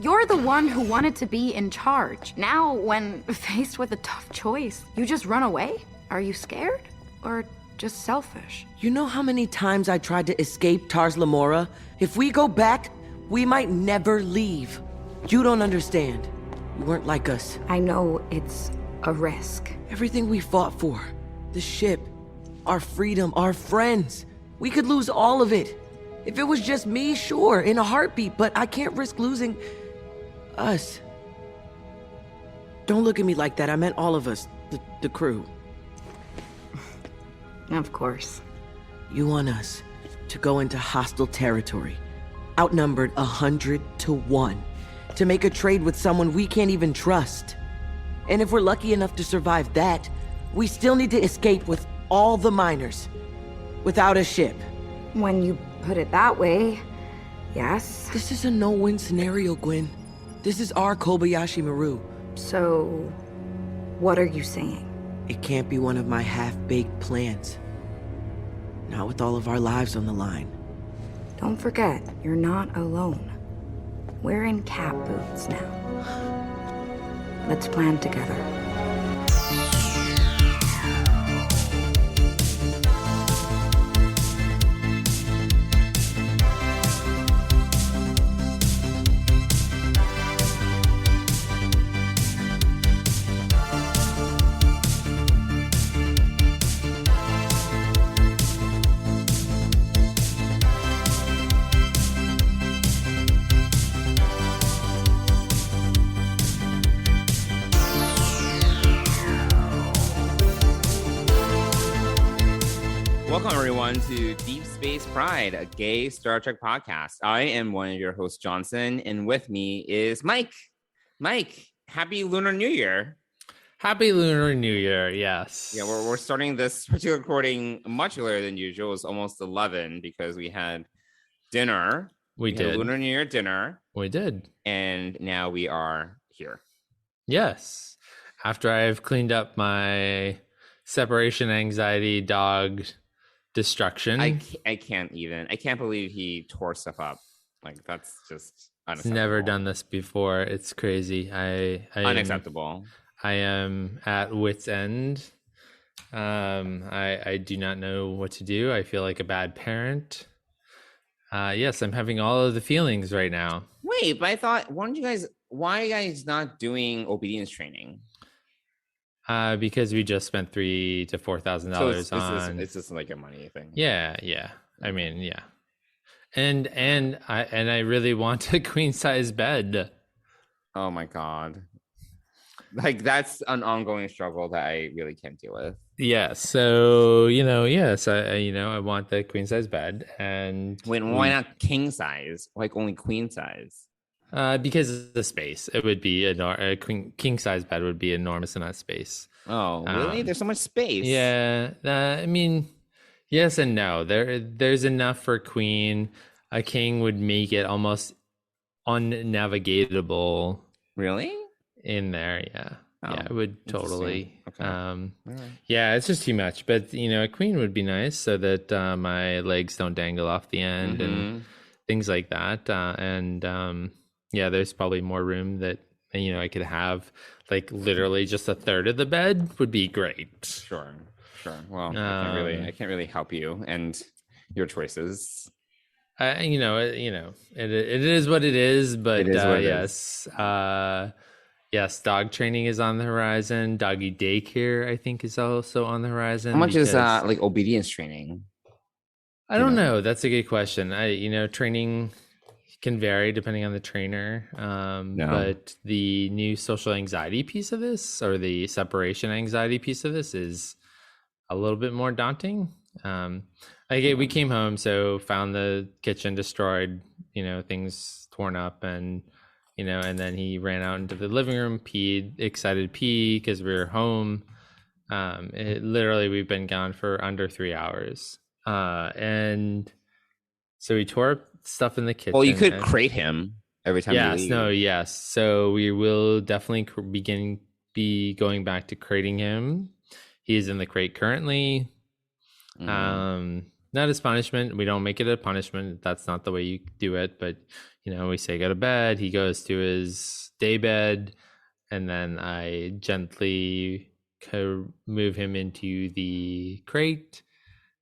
You're the one who wanted to be in charge. Now, when faced with a tough choice, you just run away? Are you scared? Or just selfish? You know how many times I tried to escape Tars Lamora? If we go back, we might never leave. You don't understand. You weren't like us. I know it's a risk. Everything we fought for. The ship. Our freedom. Our friends. We could lose all of it. If it was just me, sure, in a heartbeat, but I can't risk losing us. Don't look at me like that. I meant all of us. The crew. Of course. You want us to go into hostile territory, outnumbered 100-1, to make a trade with someone we can't even trust. And if we're lucky enough to survive that, we still need to escape with all the miners, without a ship. When you put it that way, yes. This is a no-win scenario, Gwen. This is our Kobayashi Maru. So, what are you saying? It can't be one of my half-baked plans. Not with all of our lives on the line. Don't forget, you're not alone. We're in cat boots now. Let's plan together. Welcome, everyone, to Deep Space Pride, a gay Star Trek podcast. I am one of your hosts, Johnson, and with me is Mike. Mike, Happy Lunar New Year. Happy Lunar New Year, yes. Yeah, we're starting this particular recording much earlier than usual. It was almost 11 because we had dinner. We did. Had a Lunar New Year dinner. We did. And now we are here. Yes. After I've cleaned up my separation anxiety dog destruction. I can't believe he tore stuff up. Like, that's just unacceptable. Never done this before. It's crazy. Unacceptable. I am at wit's end. I do not know what to do. I feel like a bad parent. Yes, I'm having all of the feelings right now. Wait, but I thought, why are you guys not doing obedience training? Because we just spent $3,000 to $4,000 on. It's just like a money thing. Yeah. I mean, yeah. And I really want a queen size bed. Oh my god. Like, that's an ongoing struggle that I really can't deal with. Yeah. So, yes, I want the queen size bed. And why not king size? Like, only queen size? Because of the space. It would be a king size bed would be enormous amount of space. Oh, really? There's so much space. Yeah. I mean, yes and no. There's enough for queen. A king would make it almost unnavigatable. Really? In there, yeah. Oh, yeah, it would totally. Okay. Right. Yeah, it's just too much. But a queen would be nice so that my legs don't dangle off the end and things like that. Yeah, there's probably more room that I could have. Like, literally just a third of the bed would be great. Sure. Well, I can't really help you and your choices. It is what it is. But yes. Yes, dog training is on the horizon. Doggy daycare, I think, is also on the horizon. How much is like obedience training? I don't know. That's a good question. Training can vary depending on the trainer. But the new social anxiety piece of this, or the separation anxiety piece of this, is a little bit more daunting. We came home, so found the kitchen destroyed, things torn up, and and then he ran out into the living room, excited pee because we were home. Literally, we've been gone for under 3 hours. And so we tore up stuff in the kitchen. Well, you could crate him every time you leave. Yes. So we will definitely be going back to crating him. He is in the crate currently. not as punishment. We don't make it a punishment. That's not the way you do it. But, we say go to bed. He goes to his day bed, and then I gently move him into the crate.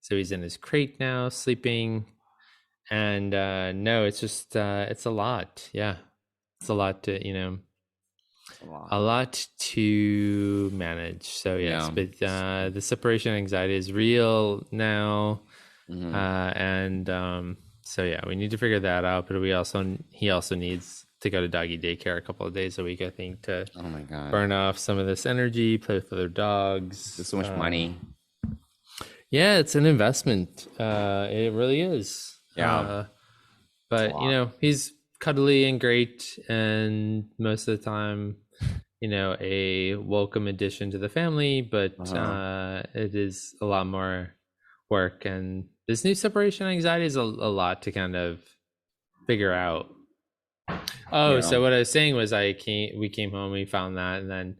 So he's in his crate now, sleeping. And no, it's just, it's a lot. Yeah. It's a lot to, a lot to manage. So yes, but the separation anxiety is real now. So yeah, we need to figure that out. But he also needs to go to doggy daycare a couple of days a week, I think, to burn off some of this energy, play with other dogs. There's so much money. Yeah, it's an investment. It really is. Yeah. But he's cuddly and great, and most of the time, a welcome addition to the family, but it is a lot more work, and this new separation anxiety is a lot to kind of figure out. So what I was saying was we came home, we found that, and then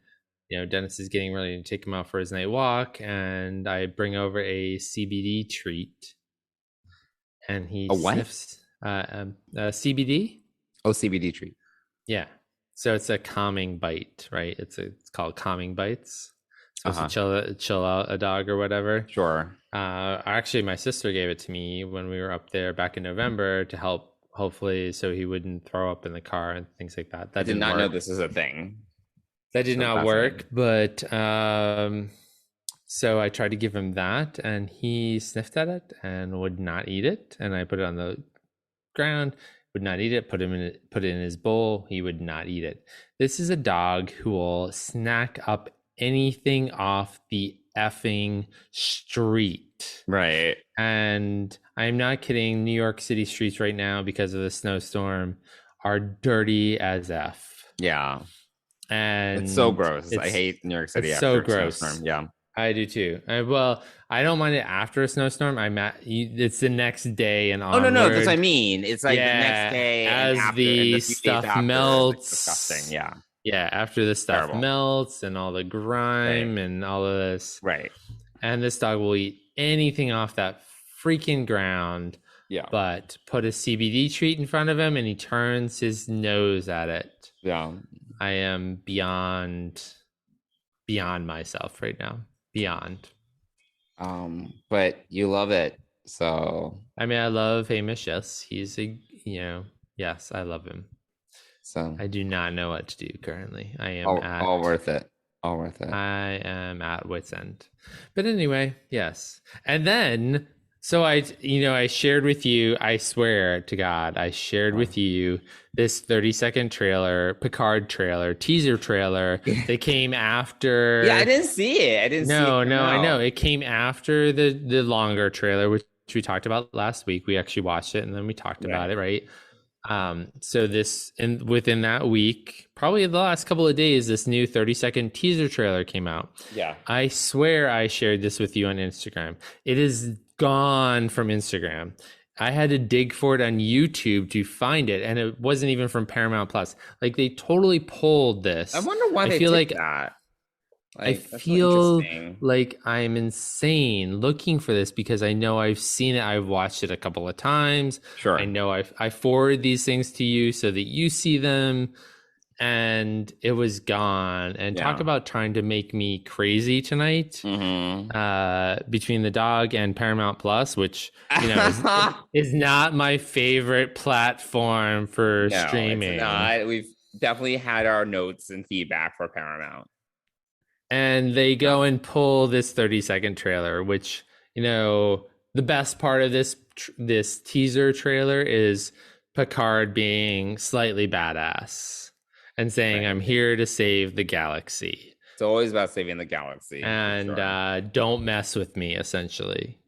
Dennis is getting ready to take him out for his night walk, and I bring over a CBD treat, and he sniffs CBD. Oh, CBD treat. Yeah. So it's a calming bite, right? It's called calming bites. It's supposed to chill out a dog or whatever. Sure. Actually, my sister gave it to me when we were up there back in November to help, hopefully, so he wouldn't throw up in the car and things like that. I did not know this is a thing. That did not work, but so I tried to give him that, and he sniffed at it and would not eat it. And I put it on the ground, would not eat it. Put it in his bowl. He would not eat it. This is a dog who will snack up anything off the effing street. Right. And I'm not kidding. New York City streets right now, because of the snowstorm, are dirty as F. Yeah. And it's so gross. I hate New York City after so gross. Snowstorm. Yeah. I do too. I don't mind it after a snowstorm. It's the next day and onward. Oh no, that's what I mean. It's like the next day as and after, the and stuff melts. It's disgusting. Yeah. Yeah, after the stuff melts and all the grime and all of this. Right. And this dog will eat anything off that freaking ground. Yeah. But put a CBD treat in front of him and he turns his nose at it. Yeah. I am beyond myself right now. Beyond. But you love it, so I mean, I love Hamish. Yes, he's yes, I love him. So I do not know what to do currently. I am all worth it. All worth it. I am at wit's end. But anyway, yes. And then so I shared with you, I swear to God, I shared with you this 30-second trailer, Picard trailer, teaser trailer that came after. Yeah, I didn't see it. I know. It came after the longer trailer, which we talked about last week. We actually watched it and then we talked about it, right? So within that week, probably the last couple of days, this new 30-second teaser trailer came out. Yeah. I swear I shared this with you on Instagram. It is gone from Instagram. I had to dig for it on YouTube to find it, and it wasn't even from Paramount Plus. Like, they totally pulled this. I wonder why they did that. I feel like I'm insane looking for this because I know I've seen it. I've watched it a couple of times. Sure. I know I forward these things to you so that you see them, and it was gone. And talk about trying to make me crazy tonight. Between the dog and Paramount Plus, which is not my favorite platform for streaming. It's not. We've definitely had our notes and feedback for Paramount. And they go and pull this 30-second trailer, which, the best part of this teaser trailer is Picard being slightly badass and saying, I'm here to save the galaxy. It's always about saving the galaxy. And don't mess with me, essentially.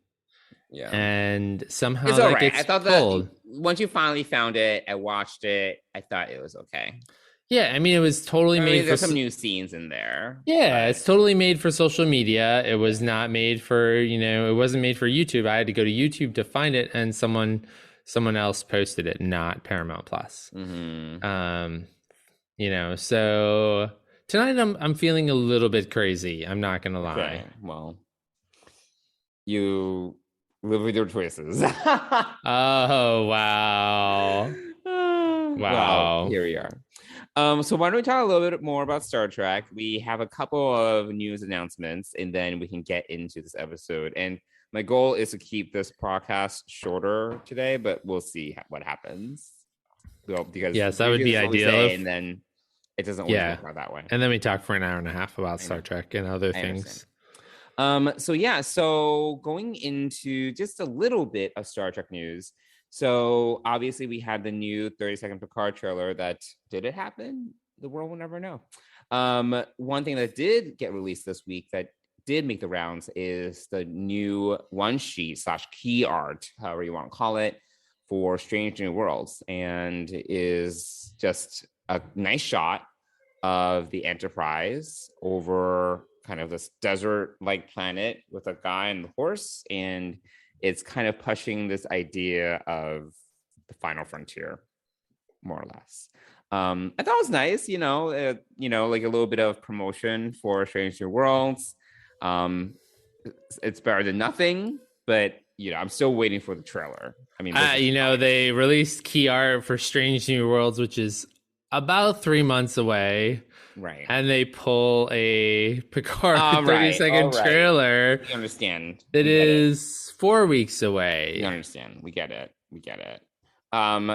Yeah. And somehow it's all right. gets I thought pulled. that once you finally found it, I watched it, I thought it was okay. Yeah, I mean, it was totally made there's some new scenes in there. Yeah, it's totally made for social media. It was not made for, it wasn't made for YouTube. I had to go to YouTube to find it, and someone else posted it, not Paramount Plus. So tonight I'm feeling a little bit crazy. I'm not gonna lie. Okay. Well, you Live with your choices. Oh, wow. Wow. Well, here we are. So why don't we talk a little bit more about Star Trek? We have a couple of news announcements, and then we can get into this episode. And my goal is to keep this podcast shorter today, but we'll see what happens. Well, because yes, that would be ideal. And then it doesn't work out that way. And then we talk for an hour and a half about Star Trek and other things. So going into just a little bit of Star Trek news. So obviously we had the new 30-second Picard trailer that did it happen? The world will never know. One thing that did get released this week that did make the rounds is the new one sheet / key art, however you want to call it, for Strange New Worlds, and is just a nice shot of the Enterprise over kind of this desert-like planet with a guy and the horse, and it's kind of pushing this idea of the final frontier, more or less. I thought it was nice, like a little bit of promotion for Strange New Worlds. It's better than nothing, but I'm still waiting for the trailer. I mean, they released key art for Strange New Worlds, which is about 3 months away. Right. And they pull a Picard 30-second trailer. You understand. It is 4 weeks away. You understand. We get it.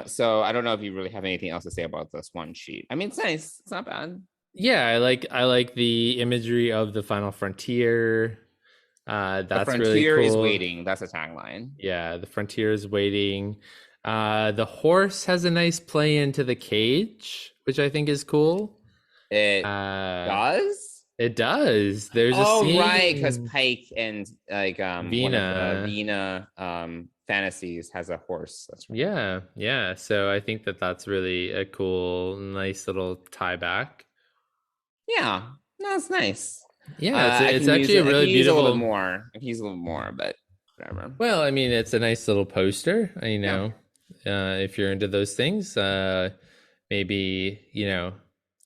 So I don't know if you really have anything else to say about this one sheet. I mean, it's nice. It's not bad. Yeah, I like the imagery of the final frontier. That's the frontier really cool. Is waiting. That's a tagline. Yeah, the frontier is waiting. The horse has a nice play into the cage, which I think is cool. It does? It does. There's a scene. Right, because Pike and Vina Fantasies has a horse. That's right. Yeah. So I think that's really a cool, nice little tie back. Yeah, that's nice. Yeah, it's actually a really beautiful. I can use a little more, but whatever. Well, I mean, it's a nice little poster. If you're into those things, maybe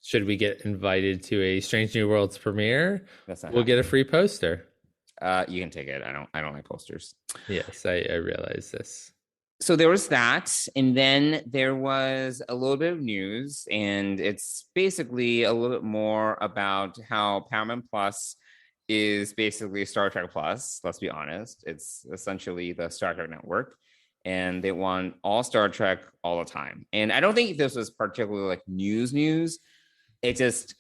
should we get invited to a Strange New Worlds premiere, we'll get a free poster. You can take it. I don't like posters. Yes, I realize this. So there was that, and then there was a little bit of news, and it's basically a little bit more about how Paramount Plus is basically Star Trek Plus. Let's be honest. It's essentially the Star Trek network, and they want all Star Trek all the time. And I don't think this was particularly like news. It just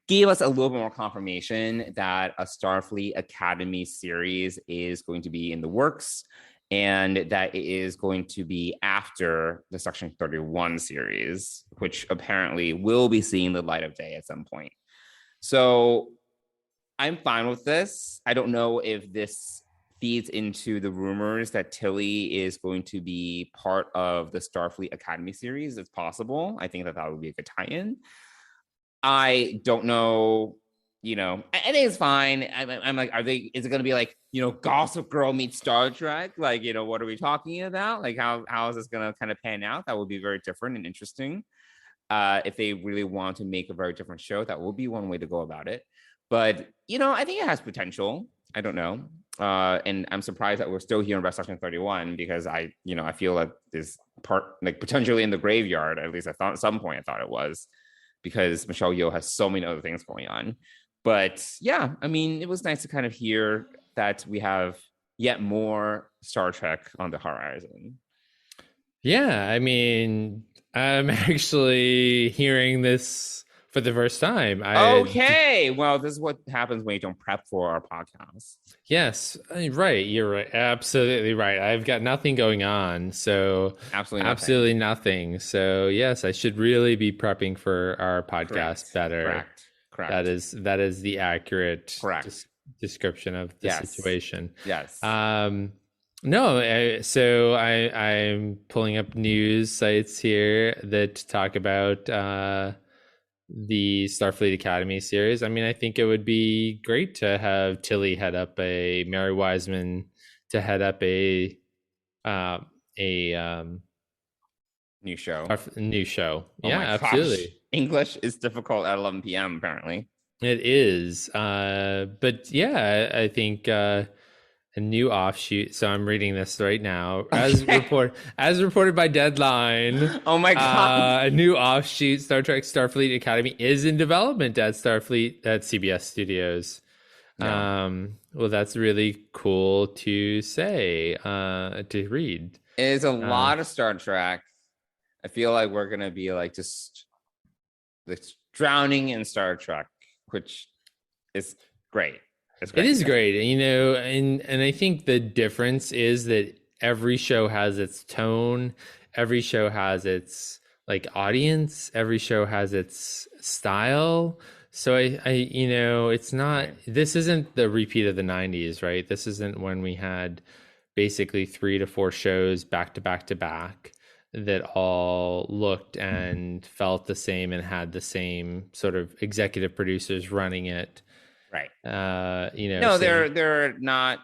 gave us a little bit more confirmation that a Starfleet Academy series is going to be in the works, and that it is going to be after the Section 31 series, which apparently will be seeing the light of day at some point. So I'm fine with this. I don't know if this feeds into the rumors that Tilly is going to be part of the Starfleet Academy series. It's possible. I think that would be a good tie-in. I don't know, I think it's fine. I'm like, is it going to be like, Gossip Girl meets Star Trek? Like, what are we talking about? Like, how is this going to kind of pan out? That would be very different and interesting. If they really want to make a very different show, that would be one way to go about it. But, I think it has potential. I don't know. And I'm surprised that we're still hearing about Section 31 because I feel like this part, like potentially in the graveyard, at least I thought at some point I thought it was, because Michelle Yeoh has so many other things going on. But yeah, I mean, it was nice to kind of hear that we have yet more Star Trek on the horizon. Yeah, I mean, I'm actually hearing this for the first time. Okay. Well, this is what happens when you don't prep for our podcast. Yes, right. You're right. Absolutely right. I've got nothing going on. So absolutely nothing. So yes, I should really be prepping for our podcast better. Correct. That is the accurate description of the situation. Yes. No. So I'm pulling up news sites here that talk about the Starfleet Academy series. I mean, I think it would be great to have Tilly head up Mary Wiseman to head up a new show. New show. Oh yeah, absolutely. English is difficult at 11 p.m. apparently. It is. But yeah, I think a new offshoot. So I'm reading this right now, as reported by Deadline. Oh my god! A new offshoot, Star Trek Starfleet Academy, is in development at CBS Studios. Yeah. Well, that's really cool to say, to read. It's a lot of Star Trek. I feel like we're gonna be like just drowning in Star Trek, which is great. It is great, you know, and I think the difference is that every show has its tone, every show has its like audience, every show has its style. So I you know, it's not, this isn't the repeat of the 90s, right? This isn't when we had basically 3 to 4 shows back to back to back that all looked and felt the same and had the same sort of executive producers running it. Right. You know, no, they're not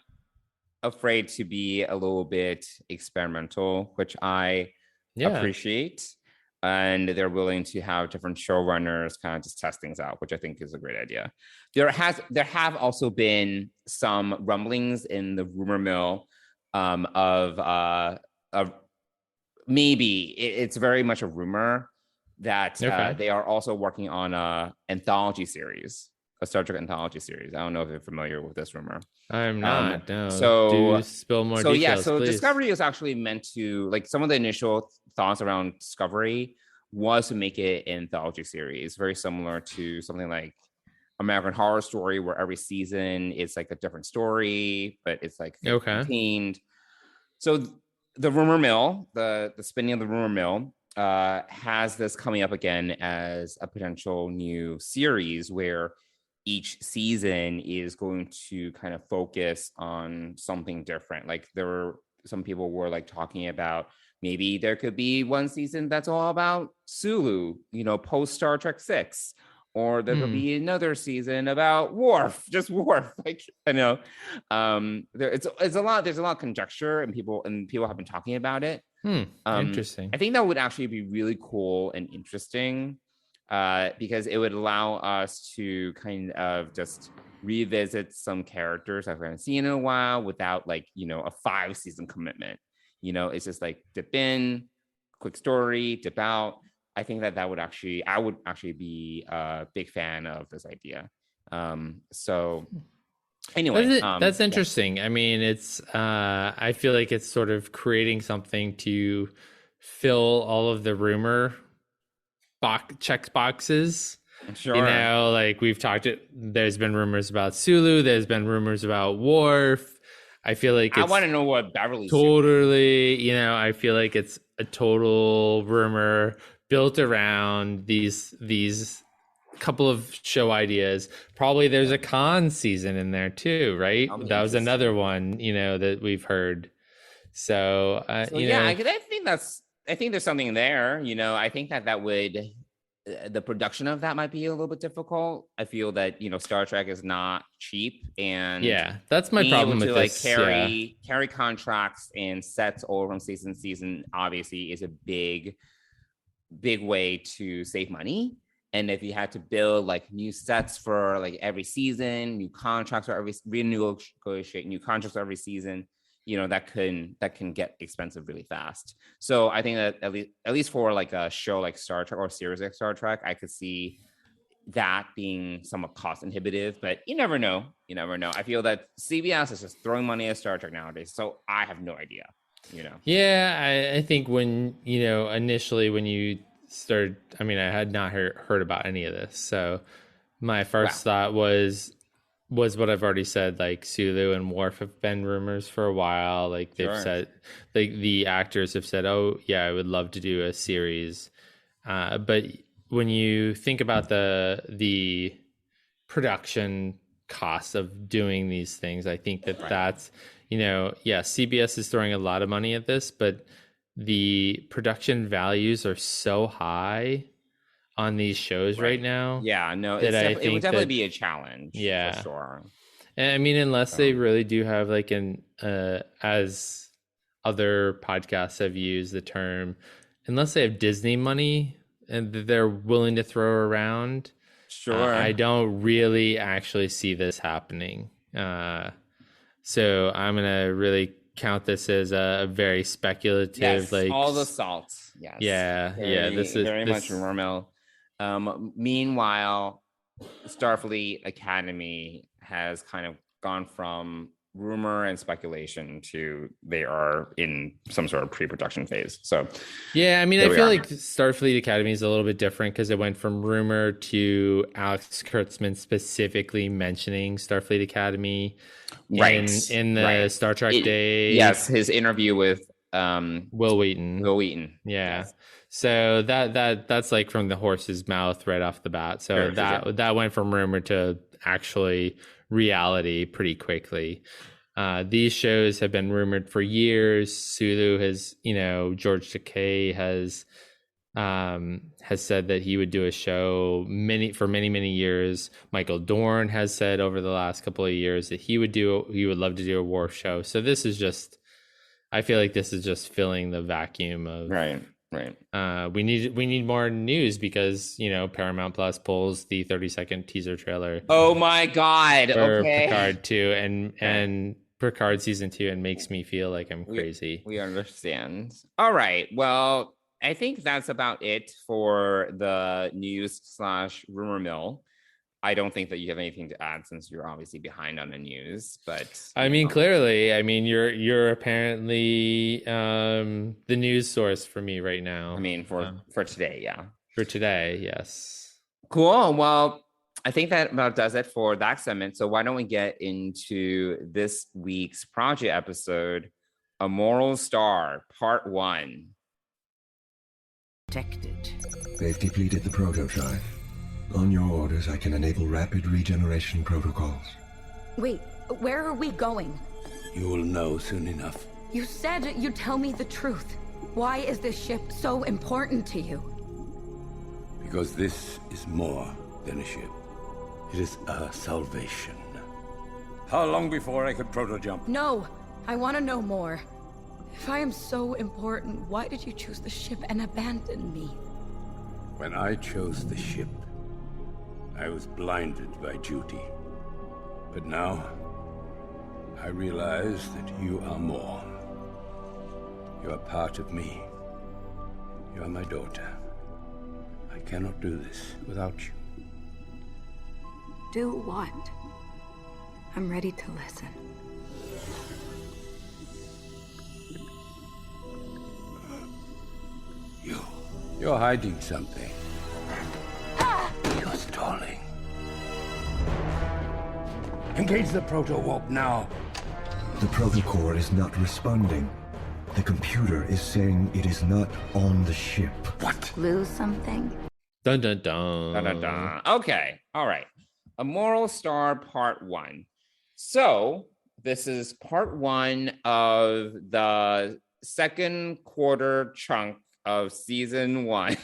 afraid to be a little bit experimental, which I appreciate. And they're willing to have different showrunners kind of just test things out, which I think is a great idea. There have also been some rumblings in the rumor mill of maybe it's very much a rumor that they are also working on a anthology series. A Star Trek anthology series. I don't know if you're familiar with this rumor. I'm not. No. So do spill more details. So please. Discovery is actually meant to, like, some of the initial thoughts around Discovery was to make it an anthology series, very similar to something like American Horror Story, where every season it's like a different story, but it's like contained. So the rumor mill, the spinning of the rumor mill, has this coming up again as a potential new series where each season is going to kind of focus on something different. Like some people were like talking about maybe there could be one season that's all about Sulu, you know, post Star Trek 6, or there could be another season about Worf, just Worf. Like, I know, there's a lot of conjecture, and people have been talking about it. Interesting. I think that would actually be really cool and interesting. Because it would allow us to kind of just revisit some characters that we haven't seen in a while without, like, you know, a 5-season commitment. You know, it's just like dip in, quick story, dip out. I think I would actually be a big fan of this idea. So anyway, that's interesting. Yeah. I mean, it's I feel like it's sort of creating something to fill all of the rumor check boxes. Sure. You know, like we've talked, there's been rumors about Sulu, there's been rumors about Worf. I feel like I want to know what Beverly's totally, you know, I feel like it's a total rumor built around these couple of show ideas. Probably there's a Khan season in there too, right? That was another one, you know, that we've heard. So you know, I think there's something there, you know. I think that would, the production of that might be a little bit difficult. I feel that, you know, Star Trek is not cheap, and that's my problem with this. Like carry contracts and sets all from season to season obviously is a big way to save money. And if you had to build like new sets for like every season, new contracts for every renegotiate new contracts for every season, you know, that can get expensive really fast. So I think that at least for like a show like Star Trek or a series like Star Trek, I could see that being somewhat cost inhibitive, but you never know. I feel that CBS is just throwing money at Star Trek nowadays, so I have no idea, you know. Yeah, I think when, you know, initially when you started, I mean, I had not heard about any of this, so my first thought was what I've already said. Like Sulu and Worf have been rumors for a while. Like they've said, like the actors have said, "Oh yeah, I would love to do a series." But when you think about the production costs of doing these things, I think that's, you know, CBS is throwing a lot of money at this, but the production values are so high on these shows right now. Yeah, no, it would definitely be a challenge. Yeah, for sure. And I mean, unless they really do have like an as other podcasts have used the term, unless they have Disney money and they're willing to throw around. Sure. I don't really actually see this happening. So I'm gonna really count this as a very speculative, yes, like all the salt. Yes. This is very much rumor mill. Meanwhile, Starfleet Academy has kind of gone from rumor and speculation to they are in some sort of pre-production phase. So yeah, I mean, I feel like Starfleet Academy is a little bit different because it went from rumor to Alex Kurtzman specifically mentioning Starfleet Academy in the Star Trek Day. Yes, his interview with Will Wheaton. Yeah. Yes. So that's like from the horse's mouth right off the bat. So that went from rumor to actually reality pretty quickly. These shows have been rumored for years. Sulu has, George Takei has said that he would do a show for many years. Michael Dorn has said over the last couple of years that he would love to do a Worf show. So this is just, I feel like this is just filling the vacuum of right. We need more news because Paramount Plus pulls the 30-second teaser trailer. Oh my God! For Picard 2 and Picard Season 2, and makes me feel like I'm crazy. We understand. All right. Well, I think that's about it for the news/rumor mill. I don't think that you have anything to add since you're obviously behind on the news, but I mean, clearly, I mean, you're apparently the news source for me right now. I mean, for today, yeah. For today, yes. Cool. Well, I think that about does it for that segment. So why don't we get into this week's Prodigy episode, A Moral Star, Part 1. Protected. They've depleted the proto-drive. On your orders, I can enable rapid regeneration protocols. Wait, where are we going? You will know soon enough. You said you'd tell me the truth. Why is this ship so important to you? Because this is more than a ship. It is a salvation. How long before I could proto-jump? No, I want to know more. If I am so important, why did you choose the ship and abandon me? When I chose the ship, I was blinded by duty. But now, I realize that you are more. You are part of me. You are my daughter. I cannot do this without you. Do what? I'm ready to listen. You're hiding something. You're stalling. Engage the proto-warp now. The protocore is not responding. The computer is saying it is not on the ship. What? Lose something? Dun dun dun. Dun, dun, dun. Okay. All right. A Moral Star Part 1. So this is Part 1 of the second quarter chunk of Season 1.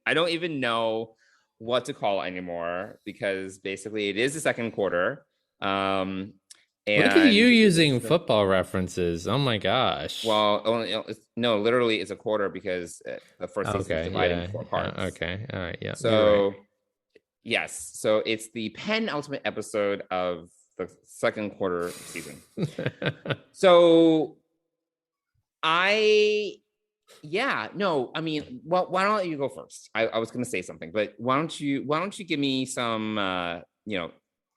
I don't even know what to call it anymore because basically it is the second quarter. And look at you using football references. Oh my gosh. Well, literally it's a quarter because the first season is divided into 4 parts. Okay. All right. Yeah. So yes. So it's the penultimate episode of the second quarter season. So why don't you go first? I was going to say something, but why don't you give me some,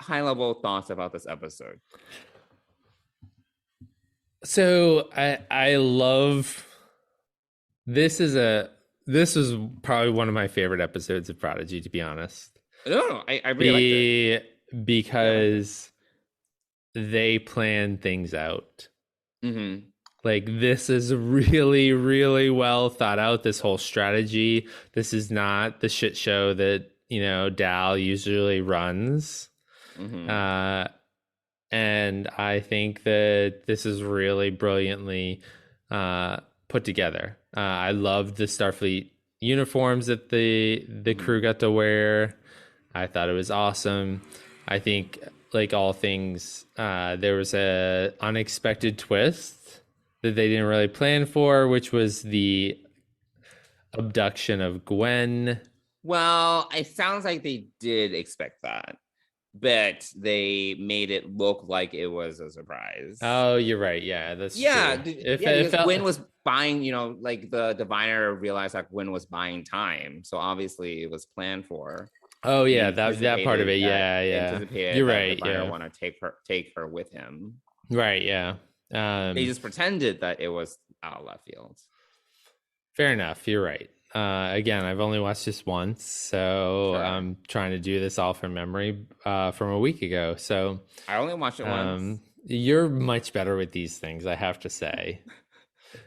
high level thoughts about this episode? So I love, this is probably one of my favorite episodes of Prodigy, to be honest. No, I really liked it. Because they plan things out. Mm-hmm. Like, this is really, really well thought out, this whole strategy. This is not the shit show that, Dal usually runs. Mm-hmm. And I think that this is really brilliantly put together. I loved the Starfleet uniforms that the crew got to wear. I thought it was awesome. I think, like all things, there was a unexpected twist that they didn't really plan for, which was the abduction of Gwen. Well, it sounds like they did expect that. but they made it look like it was a surprise. Oh, you're right. Yeah, that's true. Because Gwyn was buying, like the diviner realized that Gwyn was buying time, so obviously it was planned for. Oh yeah, that part of it. Yeah. Anticipated you're that right. the diviner want to take her with him. Right. Yeah. They just pretended that it was out of left field. Fair enough. You're right. Again, I've only watched this once, so sure. I'm trying to do this all from memory from a week ago. So I only watched it once. You're much better with these things, I have to say.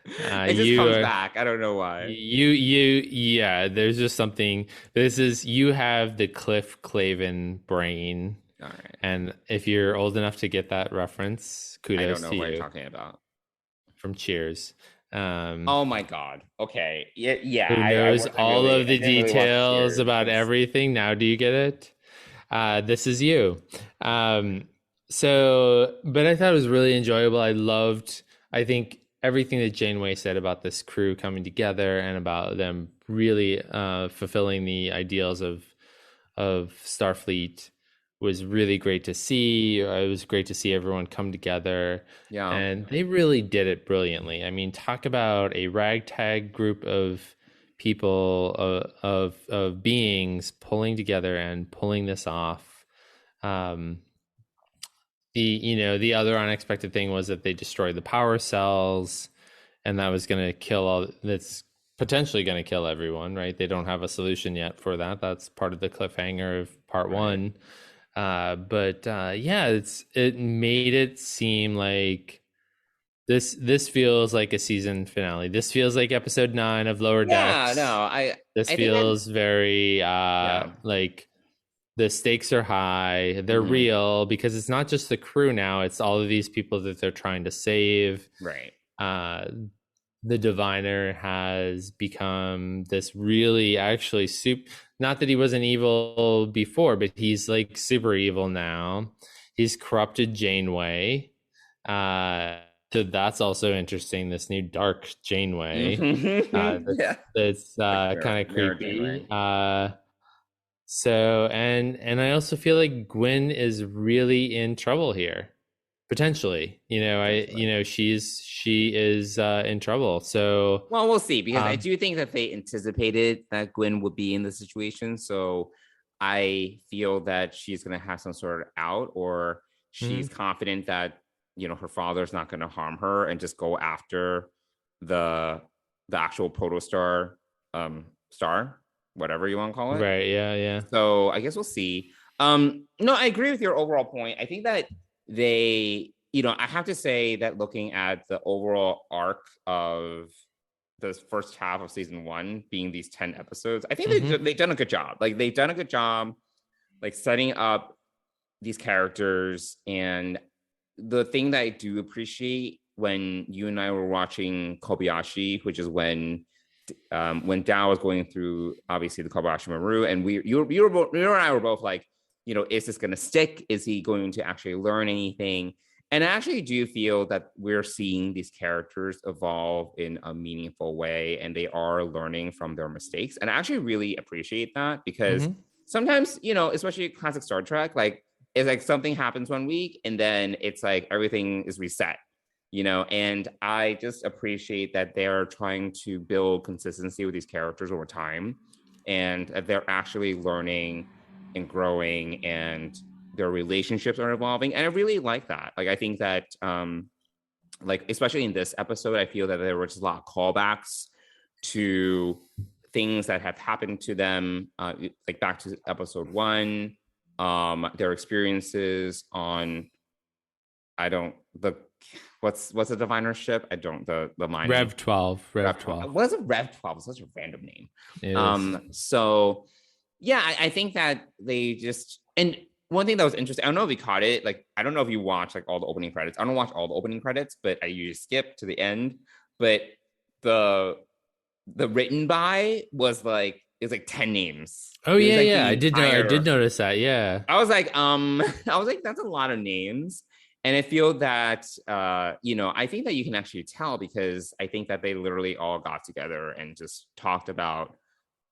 It just comes back. I don't know why. Yeah. There's just something. You have the Cliff Clavin brain. All right. And if you're old enough to get that reference, kudos to you. I don't know what you're talking about. From Cheers. Oh my God. Okay. Yeah. Who knows all of the details about everything? Now, do you get it? This is you. But I thought it was really enjoyable. I think everything that Janeway said about this crew coming together and about them really fulfilling the ideals of Starfleet was really great to see. It was great to see everyone come together. Yeah. And they really did it brilliantly. I mean, talk about a ragtag group of people, of beings pulling together and pulling this off. The other unexpected thing was that they destroyed the power cells, and that was going to that's potentially going to kill everyone, right? They don't have a solution yet for that. That's part of the cliffhanger of part one. It made it seem like this feels like a season finale. This feels like episode 9 of Lower Decks. This feels very like the stakes are high. They're real because it's not just the crew now. It's all of these people that they're trying to save. Right. The diviner has become this really actually not that he wasn't evil before, but he's like super evil now. He's corrupted Janeway. So that's also interesting. This new dark Janeway. That's kind of creepy. And I also feel like Gwyn is really in trouble here. Potentially, she is in trouble. So, well, we'll see, because I do think that they anticipated that Gwyn would be in the situation. So I feel that she's going to have some sort of out, or she's confident that, her father's not going to harm her and just go after the actual protostar star, whatever you want to call it. Right. Yeah. So I guess we'll see. No, I agree with your overall point. I think that they, I have to say that looking at the overall arc of the first half of season 1 being these 10 episodes, I think they've done a good job. Like, they've done a good job, like, setting up these characters. And the thing that I do appreciate when you and I were watching Kobayashi, which is when Dao was going through, obviously, the Kobayashi Maru, and you and I were both like, is this going to stick? Is he going to actually learn anything? And I actually do feel that we're seeing these characters evolve in a meaningful way, and they are learning from their mistakes. And I actually really appreciate that, because sometimes, especially classic Star Trek, like, it's like something happens one week and then it's like everything is reset, and I just appreciate that they're trying to build consistency with these characters over time, and that they're actually learning and growing, and their relationships are evolving. And I really like that. Like, I think that, like, especially in this episode, I feel that there were just a lot of callbacks to things that have happened to them, like back to episode 1, their experiences on, what's the diviner ship? The mining. Rev 12. Rev 12. What is it? Rev 12? It's such a random name. So yeah, I think that they just, and one thing that was interesting, I don't know if you caught it, like, I don't know if you watch like all the opening credits. I don't watch all the opening credits, but I usually skip to the end. But the written by was like, it's like 10 names. Oh yeah. I did notice that. Yeah. I was like, that's a lot of names. And I feel that, I think that you can actually tell, because I think that they literally all got together and just talked about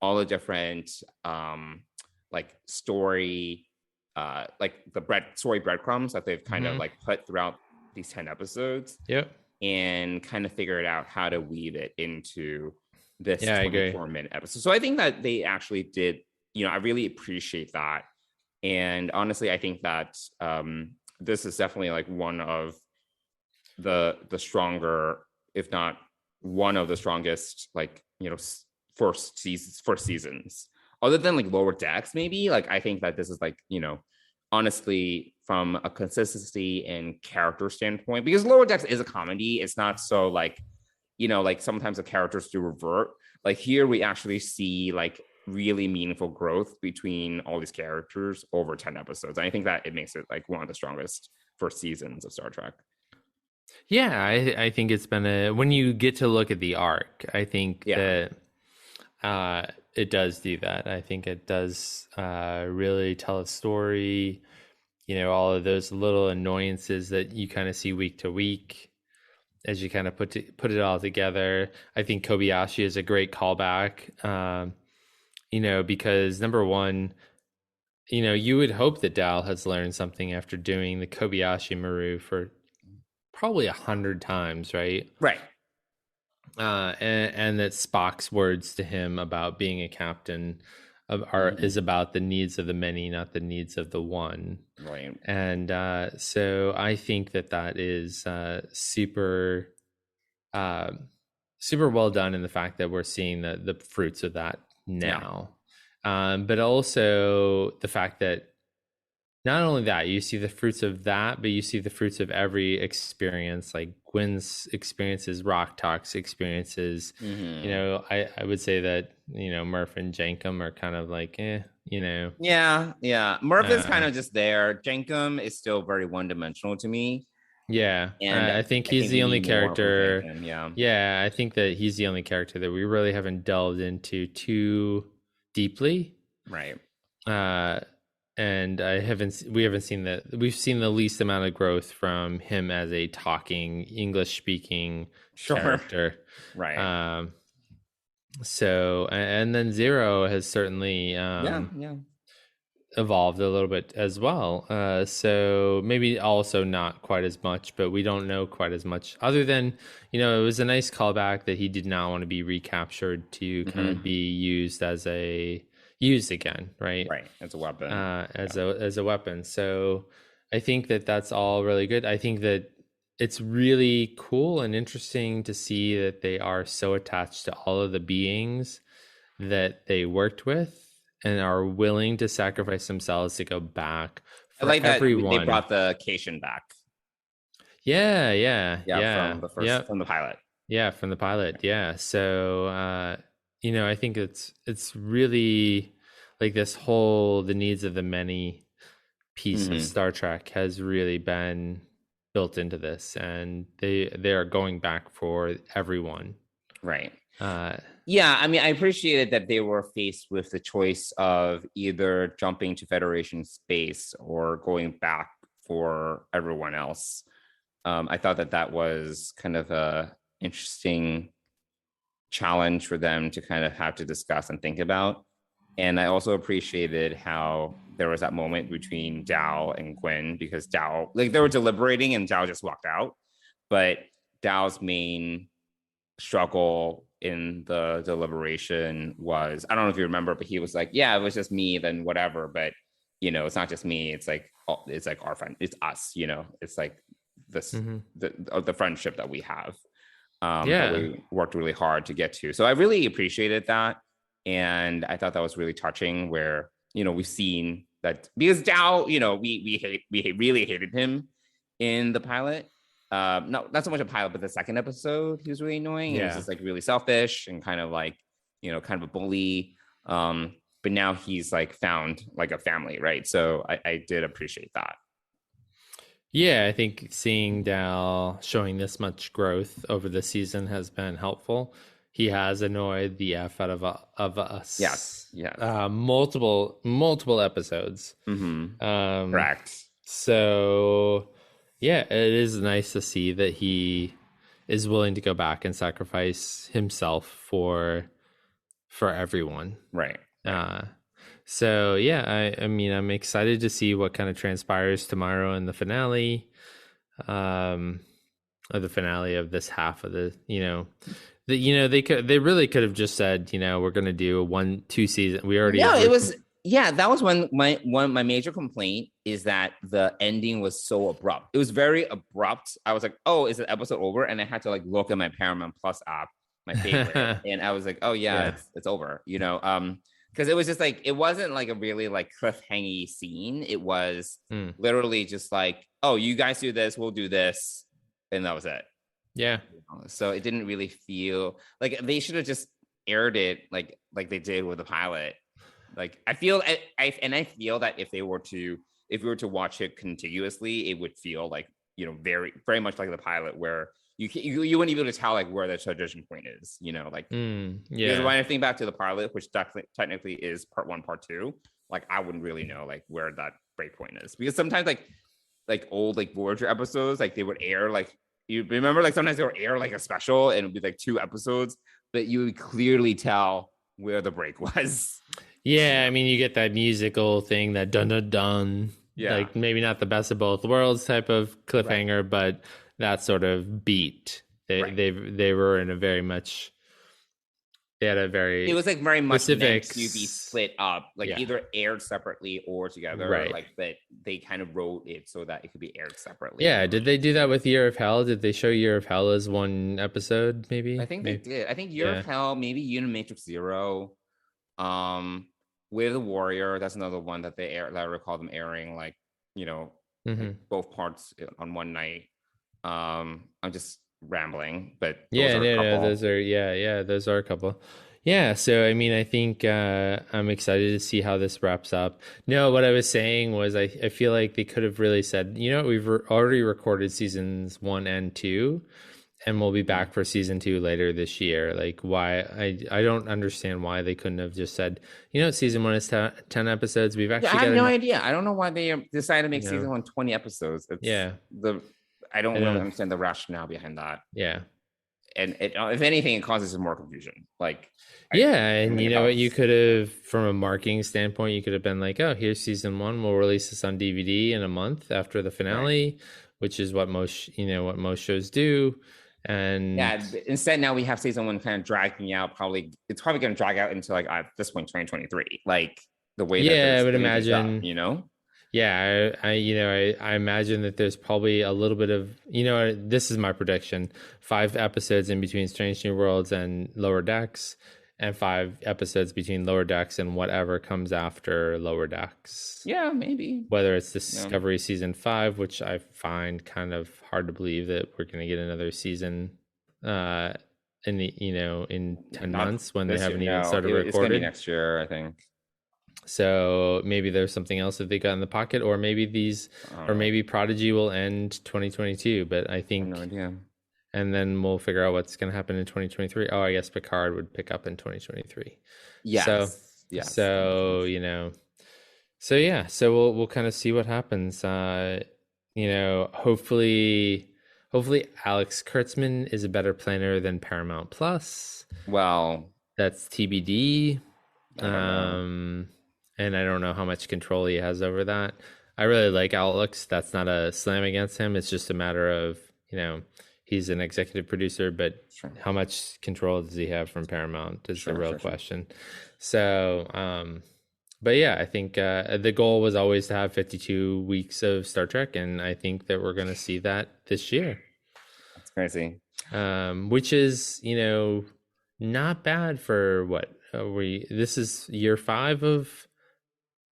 all the different, like, story like the breadcrumbs that they've kind of like put throughout these 10 episodes. Yep. And kind of figured out how to weave it into this 24-minute episode. So I think that they actually did, I really appreciate that. And honestly, I think that this is definitely like one of the stronger, if not one of the strongest, like, first seasons, other than like Lower Decks, maybe. Like, I think that this is like, honestly, from a consistency and character standpoint, because Lower Decks is a comedy, it's not so like, like sometimes the characters do revert. Like here, we actually see like really meaningful growth between all these characters over 10 episodes. And I think that it makes it like one of the strongest first seasons of Star Trek. Yeah, I think it's been when you get to look at the arc, I think that it does do that. I think it does really tell a story. All of those little annoyances that you kind of see week to week as you kind of put it all together. I think Kobayashi is a great callback, because number one, you would hope that Dal has learned something after doing the Kobayashi Maru for probably 100 times, right? Right. And that Spock's words to him about being a captain is about the needs of the many, not the needs of the one. Right. And so I think that is super well done in the fact that we're seeing the fruits of that now. But also the fact that not only that, you see the fruits of that, but you see the fruits of every experience, like Gwen's experiences, Rock Talk's experiences. I would say that, Murph and Jankum are kind of like, Yeah. Murph is kind of just there. Jankum is still very one-dimensional to me. Yeah. And I think he's the only character. Yeah. I think that he's the only character that we really haven't delved into too deeply. Right. And we haven't seen that. We've seen the least amount of growth from him as a talking English speaking character. Right. So, and then Zero has certainly, evolved a little bit as well. So maybe also not quite as much, but we don't know quite as much other than, it was a nice callback that he did not want to be recaptured to kind of be used again, right? Right, as a weapon. As a weapon. So I think that's all really good. I think that it's really cool and interesting to see that they are so attached to all of the beings that they worked with and are willing to sacrifice themselves to go back for I like everyone. That they brought the Cation back. Yeah. From the pilot. Yeah, from the pilot. Yeah. So I think it's really like this whole the needs of the many piece of Star Trek has really been built into this, and they are going back for everyone. Right. I mean, I appreciated that they were faced with the choice of either jumping to Federation space or going back for everyone else. I thought that was kind of a interesting challenge for them to kind of have to discuss and think about. And I also appreciated how there was that moment between Dal and Gwen, because Dal, like, they were deliberating and Dal just walked out. But Dal's main struggle in the deliberation was, I don't know if you remember, but he was like, yeah, it was just me, then whatever. But, it's not just me. It's like our friend, it's us, it's like this, the friendship that we have. That we worked really hard to get to. So I really appreciated that. And I thought that was really touching where, we've seen that because Dal, we really hated him in the pilot. Not so much a pilot, but the second episode, he was really annoying. He was just like really selfish and kind of like, kind of a bully. But now he's like found like a family, right? So I did appreciate that. Yeah, I think seeing Dal showing this much growth over the season has been helpful. He has annoyed the F out of us. Yes. Multiple episodes. Correct. So, yeah, it is nice to see that he is willing to go back and sacrifice himself for everyone. Right. So yeah, I mean, I'm excited to see what kind of transpires tomorrow in the finale, or the finale of this half of the, they really could have just said, we're going to do 1-2 season. We already No, it was that was my major complaint is that the ending was so abrupt. It was very abrupt. I was like, oh, is the episode over? And I had to like look at my Paramount Plus app, my favorite, and I was like, oh yeah. It's over. Because it was just like it wasn't like a really like cliffhangy scene. It was literally just like, oh, you guys do this, we'll do this, and that was it. Yeah. So it didn't really feel like they should have just aired it like they did with the pilot. Like I feel that if we were to watch it contiguously, it would feel like very very much like the pilot, where you wouldn't be able to tell like where the transition point is. Because when I think back to the pilot, which technically is part 1, part 2, like I wouldn't really know like where that break point is, because sometimes like old like Voyager episodes, like they would air like. You remember, like sometimes they would air like a special and it would be like 2 episodes, but you would clearly tell where the break was. Yeah, I mean, you get that musical thing, that dun dun dun. Yeah, like maybe not the best of both worlds type of cliffhanger, but that sort of beat. They were in a very much. They had a very. It was like very much specific meant to be split up, like either aired separately or together. Right. Like, but they kind of wrote it so that it could be aired separately. Yeah. Did they do that with Year of Hell? Did they show Year of Hell as one episode? Maybe. I think they did. I think Year of Hell, maybe Unimatrix Zero, Way of the Warrior. That's another one that they air. That I recall them airing, like like both parts on one night. I'm just rambling, but those are a couple. Yeah, so I mean, I think I'm excited to see how this wraps up. No, what I was saying was I feel like they could have really said, we've already recorded seasons 1 and 2, and we'll be back for season 2 later this year. Like, why? I don't understand why they couldn't have just said, season 1 is 10 episodes. We've actually I have no idea. I don't know why they decided to make season 1 20 episodes. I don't really understand the rationale behind that. Yeah. And if anything, it causes more confusion. You could have, from a marketing standpoint, you could have been like, oh, here's season 1. We'll release this on DVD in a month after the finale, which is what most shows do. And instead now we have season 1 kind of dragging out. It's probably going to drag out into like at this point 2023. Like the way that I would imagine. Yeah, I imagine that there's probably a little bit of, this is my prediction, 5 episodes in between Strange New Worlds and Lower Decks, and 5 episodes between Lower Decks and whatever comes after Lower Decks. Yeah, maybe. Whether it's Discovery Season 5, which I find kind of hard to believe that we're going to get another season in 10 months when they haven't even started recording. It's going to be next year, I think. So maybe there's something else that they got in the pocket, or maybe maybe Prodigy will end 2022. But I think no idea. And then we'll figure out what's going to happen in 2023. Oh, I guess Picard would pick up in 2023. Yes. So we'll kind of see what happens. Hopefully Alex Kurtzman is a better planner than Paramount Plus. Well, that's TBD. And I don't know how much control he has over that. I really like Alex. That's not a slam against him. It's just a matter of, he's an executive producer, but how much control does he have from Paramount is the real question. So, but yeah, I think the goal was always to have 52 weeks of Star Trek, and I think that we're going to see that this year. That's crazy. Which is, not bad for what? This is year 5 of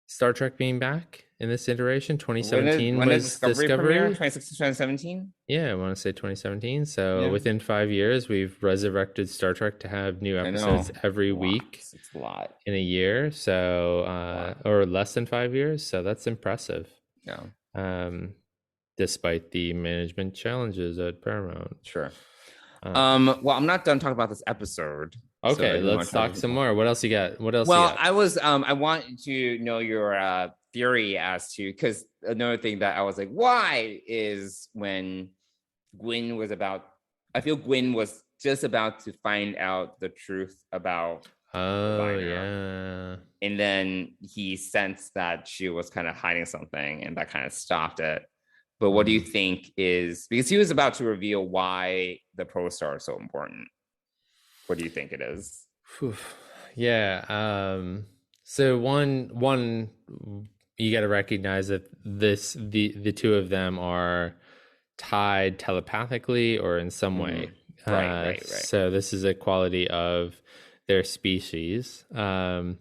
Star Trek being back in this iteration. 2017 when was Discovery. 2017? Yeah, I want to say 2017. So within 5 years, we've resurrected Star Trek to have new episodes every week. It's a lot in a year. So, or less than 5 years. So that's impressive. Yeah. Despite the management challenges at Paramount. Sure. Well, I'm not done talking about this episode. Okay, so let's talk some more. What else you got? I want to know your theory as to, because another thing that I was like, why is when I feel Gwyn was just about to find out the truth about Oh, yeah. And then he sensed that she was kind of hiding something, and that kind of stopped it. But what do you think is, because he was about to reveal why the Protostar is so important. What do you think it is? Yeah. So one you got to recognize that the two of them are tied telepathically or in some way. Right. So this is a quality of their species. I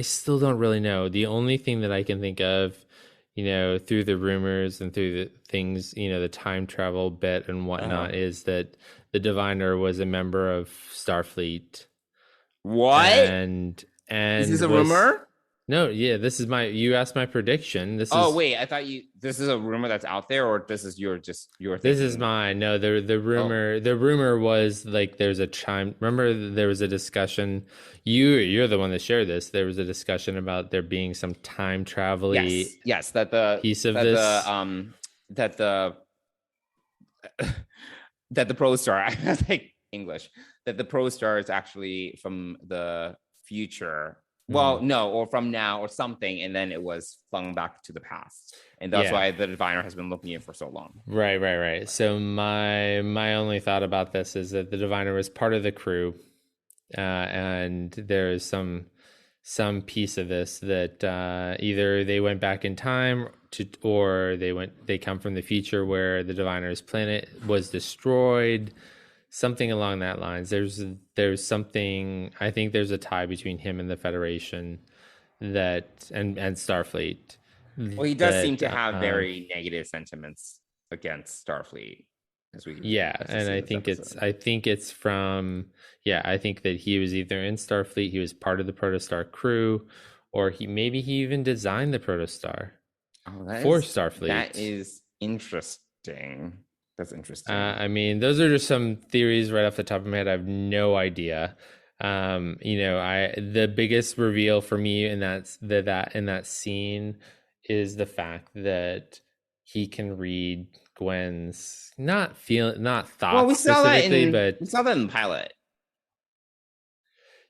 still don't really know. The only thing that I can think of, through the rumors and through the things, the time travel bit and whatnot, is that the Diviner was a member of Starfleet. What? And is this a rumor? No, yeah, you asked my prediction. Wait, I thought this is a rumor that's out there, or this is your thinking? This is mine. No, the rumor was like there's a time. Remember, there was a discussion. You're the one that shared this. There was a discussion about there being some time travel. Yes, that the piece of this. That the Protostar. I was like English. That the Protostar is actually from the future. Well, no, or from now or something, and then it was flung back to the past, and that's why the Diviner has been looking at it for so long. Right. So my only thought about this is that the Diviner was part of the crew, and there is some piece of this that either they went back in time or they come from the future where the Diviner's planet was destroyed. Something along that lines. There's something. I think there's a tie between him and the Federation, and Starfleet. Well, he does seem to have very negative sentiments against Starfleet, as we and I think it's from. Yeah, I think that he was either in Starfleet, he was part of the Protostar crew, or he even designed the Protostar for Starfleet. That is interesting. That's interesting. I mean, those are just some theories right off the top of my head. I have no idea. The biggest reveal for me in that scene is the fact that he can read Gwen's not thoughts. Well, we saw that in the pilot.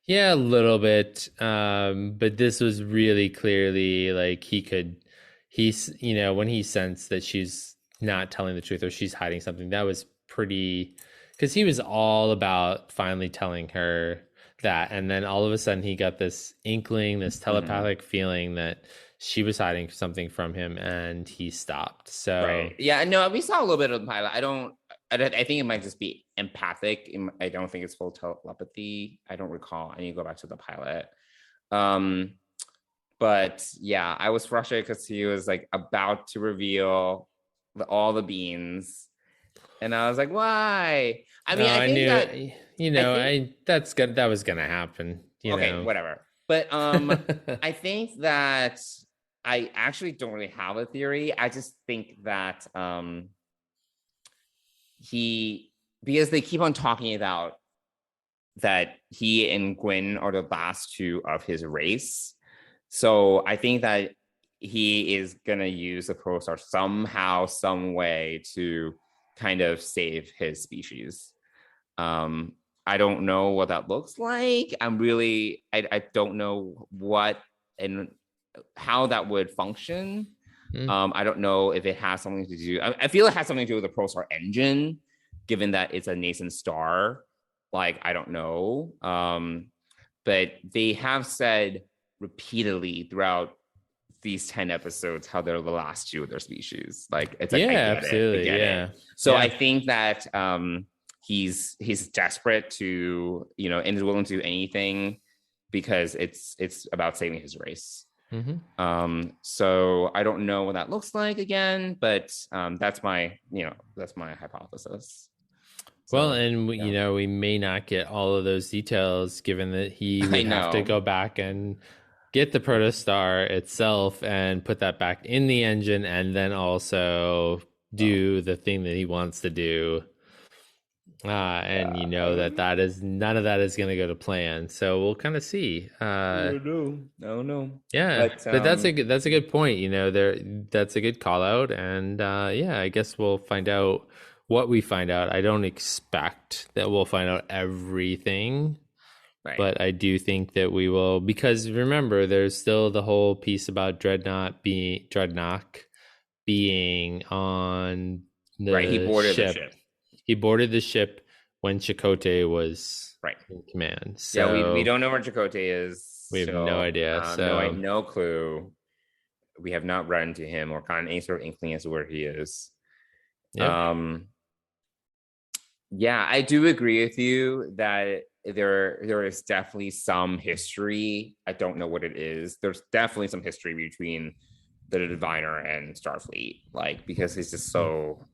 Yeah, a little bit. But this was really clearly like when he sensed that she's not telling the truth or she's hiding something, that was pretty, because he was all about finally telling her that, and then all of a sudden he got this inkling, this telepathic feeling that she was hiding something from him, and he stopped. So we saw a little bit of the pilot. I think it might just be empathic. I don't think it's full telepathy. I don't recall. I need to go back to the pilot. But yeah, I was frustrated because he was like about to reveal all the beans, and I was like, why? I mean, I knew that was gonna happen. Whatever. But I think that I actually don't really have a theory. I just think that because they keep on talking about that he and Gwen are the last two of his race, so I think that he is going to use the Protostar somehow, some way to kind of save his species. I don't know what that looks like. I don't know what and how that would function. I don't know if it has something to do. I feel it has something to do with the Protostar engine, given that it's a nascent star. Like, I don't know. But they have said repeatedly throughout these 10 episodes how they're the last two of their species. Like, it's like, absolutely, So I think that he's desperate to, and is willing to do anything because it's about saving his race. So I don't know what that looks like again, but that's my hypothesis. Well, and we may not get all of those details, given that he would have to go back and get the Protostar itself and put that back in the engine, and then also do the thing that he wants to do. And that is none of that is going to go to plan. So we'll kind of see. No. Yeah, but that's a good point. That's a good call out, and I guess we'll find out what we find out. I don't expect that we'll find out everything, Right. But I do think that we will, because remember, there's still the whole piece about Dreadnought being on the Right, he boarded ship. the ship. He boarded the ship when Chakotay was right in command. So yeah, we don't know where Chakotay is. We have no idea. No clue. We have not run into him or gotten any sort of inkling as to where he is. Yep. Yeah, I do agree with you that there is definitely some history. I don't know what it is. There's definitely some history between the Diviner and Starfleet, like, because he's just so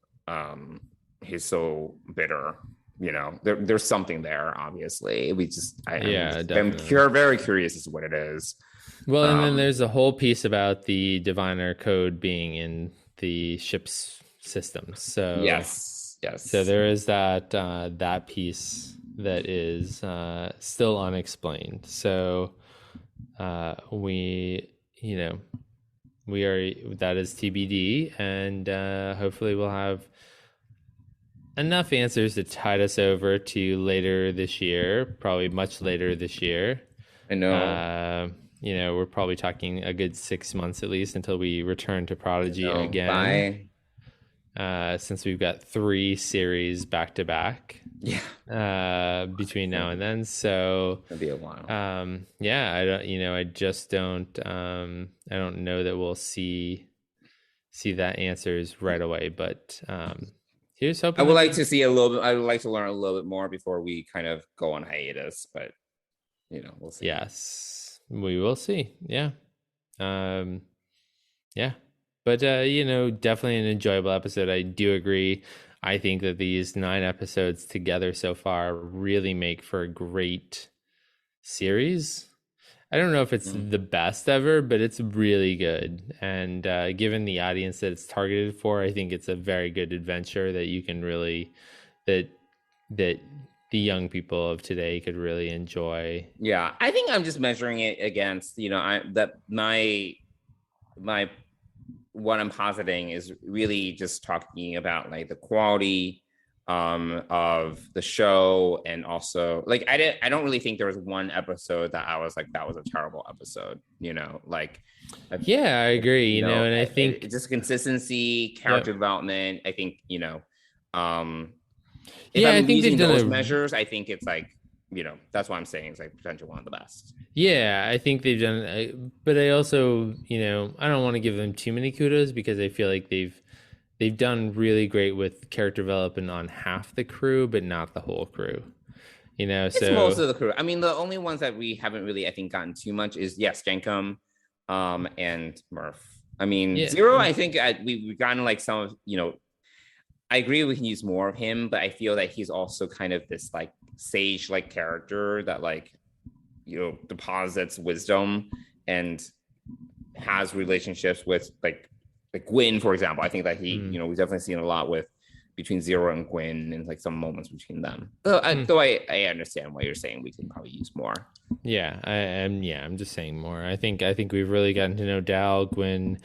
he's so bitter. You know, there's something there. Obviously, I'm very curious as to what it is. Well, and then there's a whole piece about the Diviner code being in the ship's systems. So yes. So there is that piece that is still unexplained. So that is TBD, and hopefully we'll have enough answers to tide us over to later this year, probably much later this year. I know. We're probably talking a good 6 months at least until we return to Prodigy again. Bye. Since we've got 3 series back to back. Yeah. Between now and then. So it'll be a while. I don't know that we'll see that answers right away, but here's hoping. I would like to see a little bit. I would like to learn a little bit more before we kind of go on hiatus, but we'll see. Yes, we will see. Yeah. Yeah. But, definitely an enjoyable episode. I do agree. I think that these 9 episodes together so far really make for a great series. I don't know if it's the best ever, but it's really good. And given the audience that it's targeted for, I think it's a very good adventure that you can really, that the young people of today could really enjoy. Yeah, I think I'm just measuring it against, what I'm positing is really just talking about like the quality of the show, and also like I don't really think there was one episode that I was like that was a terrible episode. I agree. And I think it's just consistency, character development. I think if I I'm think using they've done those measures, I think it's like. That's why I'm saying it's like potentially one of the best. Yeah, I think they've done, but I also, I don't want to give them too many kudos because I feel like they've done really great with character development on half the crew, but not the whole crew. It's most of the crew. I mean, the only ones that we haven't really, I think, gotten too much is Jenkum, and Murph. I mean, Zero. I think we've gotten like some of I agree we can use more of him, but I feel that he's also kind of this like sage-like character that like, deposits wisdom and has relationships with like Gwyn, for example. I think that he, we've definitely seen a lot between Zero and Gwyn and like some moments between them. Though I understand what you're saying. We can probably use more. Yeah, I'm just saying more. I think we've really gotten to know Dal, Gwyn,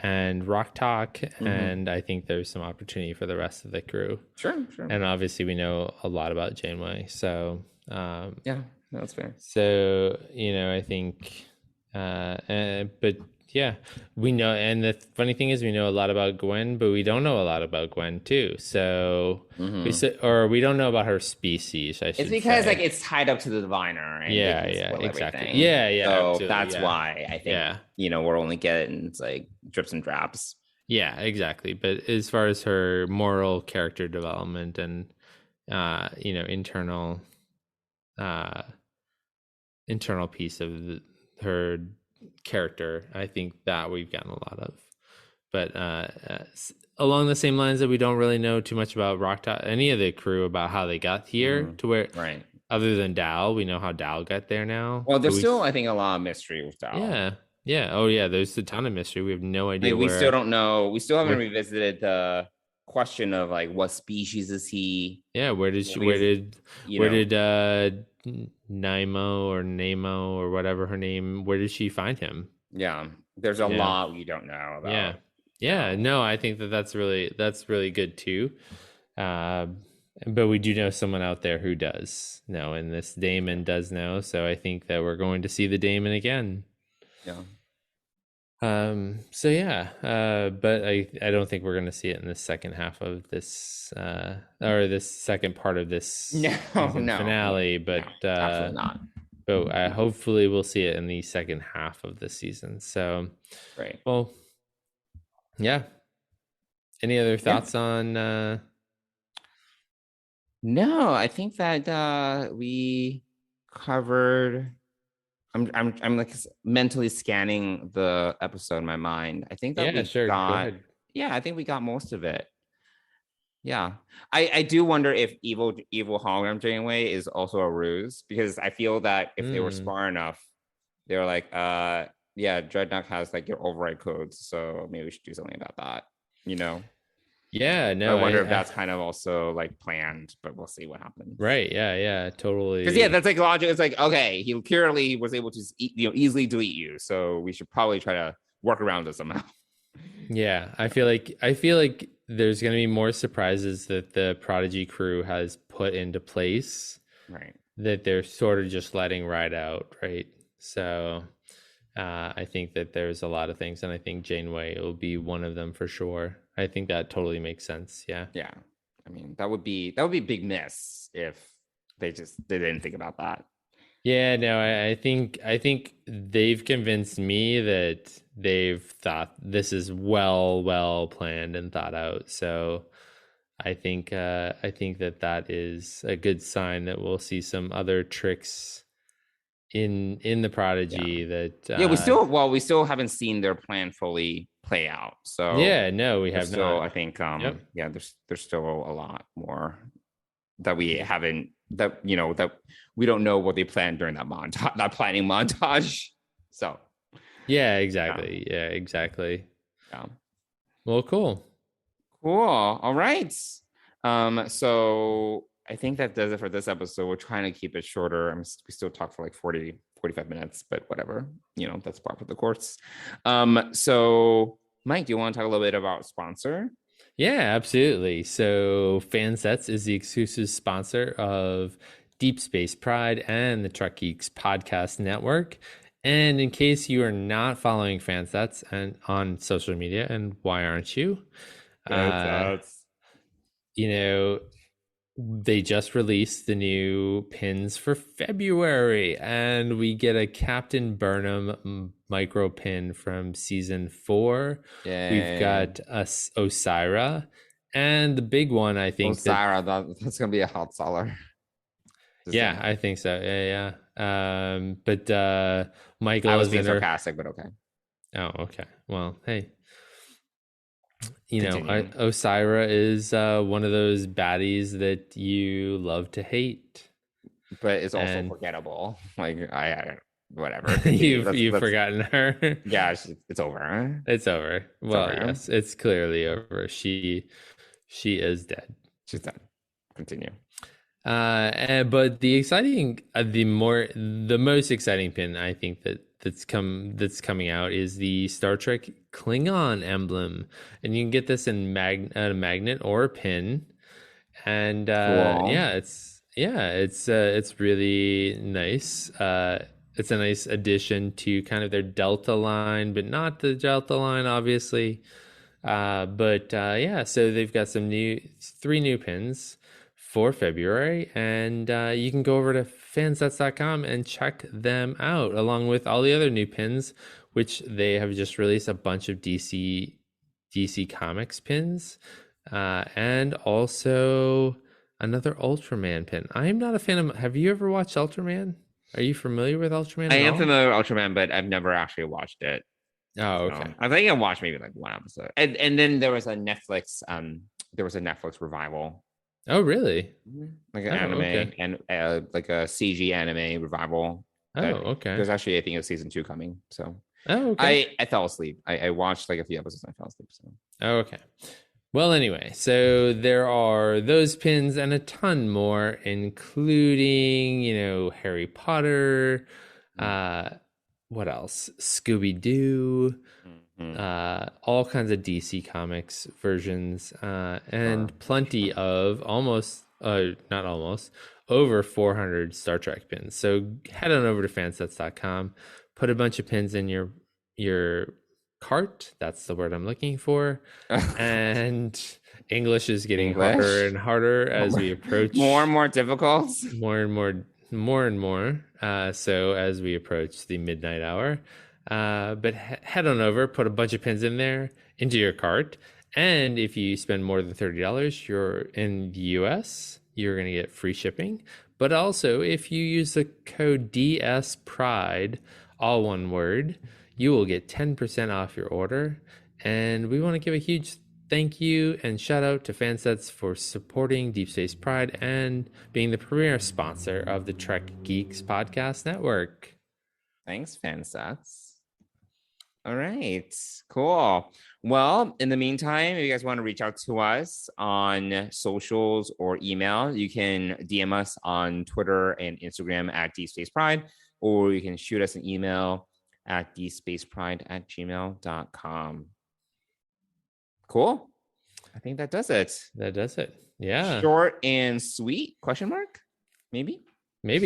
and Rock Talk, and I think there's some opportunity for the rest of the crew. Sure. And obviously we know a lot about Janeway, so that's fair. So I think but yeah, we know, and the funny thing is we know a lot about Gwen, but we don't know a lot about Gwen too. So we don't know about her species. I should It's because say. Like it's tied up to the Diviner. And exactly. Everything. So that's why I think we're only getting it's like drips and drops. Yeah, exactly. But as far as her moral character development and internal piece of her character, I think that we've gotten a lot of. But along the same lines that we don't really know too much about any of the crew about how they got here to where, other than Dal, we know how Dal got there now. Well, there's still, I think, a lot of mystery with Dal. Yeah. Oh, yeah. There's a ton of mystery. We have no idea. We still don't know. We still haven't revisited the question of like what species is he? Yeah. Where did Nemo or whatever her name, where did she find him? Yeah. There's a lot we don't know about. Yeah. No, I think that's really good too. And But we do know someone out there who does know, and this Damon does know. So I think that we're going to see the Damon again. Yeah. So yeah, but I don't think we're going to see it in the second half of this, or this second part of this finale. But absolutely not. But hopefully we'll see it in the second half of the season. So, right. Well, yeah. Any other thoughts on? No, I think that we covered. I'm like mentally scanning the episode in my mind. I think that we Go ahead. Yeah, I think we got most of it. Yeah, I do wonder if evil hologram Janeway is also a ruse, because I feel that if they were smart enough, they were like, yeah, Dreadnought has like your override codes, so maybe we should do something about that. Yeah, no, I wonder if that's kind of also like planned, but we'll see what happens. Right? Yeah, totally. Because that's like logic. It's like, okay, he clearly was able to easily delete you, so we should probably try to work around it somehow. Yeah, I feel like there's going to be more surprises that the Prodigy crew has put into place, right? That they're sort of just letting ride out, right? So I think that there's a lot of things, and I think Janeway will be one of them for sure. I think that totally makes sense. Yeah. I mean, that would be a big miss if they didn't think about that. Yeah, no, I think they've convinced me that they've thought this is well planned and thought out. So I think that is a good sign that we'll see some other tricks in the Prodigy that we still haven't seen their plan fully play out. So we have not. I think there's still a lot more that we haven't, that we don't know what they planned during that montage, that planning montage. So exactly. Yeah. Well, cool. All right. So I think that does it for this episode. We're trying to keep it shorter. We still talk for like 45 minutes, but whatever, that's part of the course. So Mike, do you want to talk a little bit about sponsor? Yeah, absolutely. So Fansets is the exclusive sponsor of Deep Space Pride and the Trek Geeks podcast network. And in case you are not following Fansets and on social media, and why aren't you? They just released the new pins for February, and we get a Captain Burnham micro pin from season 4. Yay. We've got Osira, and the big one, I think Osira, that's gonna be a hot seller. I think so. But Michael, I was being sarcastic, but okay. Oh, okay. Well, hey. Osira is one of those baddies that you love to hate, but it's also forgettable. Like whatever. You've forgotten her. Yeah, it's over. It's over. Yes, it's clearly over. She is dead. She's dead. Continue. But the most exciting pin, I think that's coming out is the Star Trek Klingon emblem, and you can get this in a magnet or a pin, and cool. It's really nice. It's a nice addition to kind of their Delta line, but not the Delta line, obviously. So they've got 3 new pins for February, and you can go over to fansets.com and check them out, along with all the other new pins, which they have just released a bunch of DC Comics pins, and also another Ultraman pin. I am not a fan of. Have you ever watched Ultraman? Are you familiar with Ultraman? I am familiar with Ultraman, but I've never actually watched it. Oh, okay. So I think I watched maybe like one episode, and then there was a Netflix revival. Oh, really? Like an anime and like a CG anime revival. Oh, okay. There's actually, I think, a season 2 coming. So, okay. I fell asleep. I watched like a few episodes and I fell asleep. So, okay. Well, anyway, so there are those pins and a ton more, including Harry Potter. What else? Scooby-Doo. All kinds of DC Comics versions, and plenty of almost not almost, over 400 Star Trek pins. So head on over to fansets.com, put a bunch of pins in your cart. That's the word I'm looking for. And English is getting harder and harder as we approach more and more difficult. More and more. So as we approach the midnight hour, but head on over, put a bunch of pins in there into your cart. And if you spend more than $30, you're in the US, you're going to get free shipping. But also, if you use the code DSPRIDE, all one word, you will get 10% off your order. And we want to give a huge thank you and shout out to Fansets for supporting Deep Space Pride and being the premier sponsor of the Trek Geeks Podcast Network. Thanks, Fansets. All right, cool. Well, in the meantime, if you guys want to reach out to us on socials or email, you can DM us on Twitter and Instagram at Deep Space Pride, or you can shoot us an email at deepspacepride@gmail.com. Cool. I think that does it. That does it. Yeah. Short and sweet, question mark? Maybe. I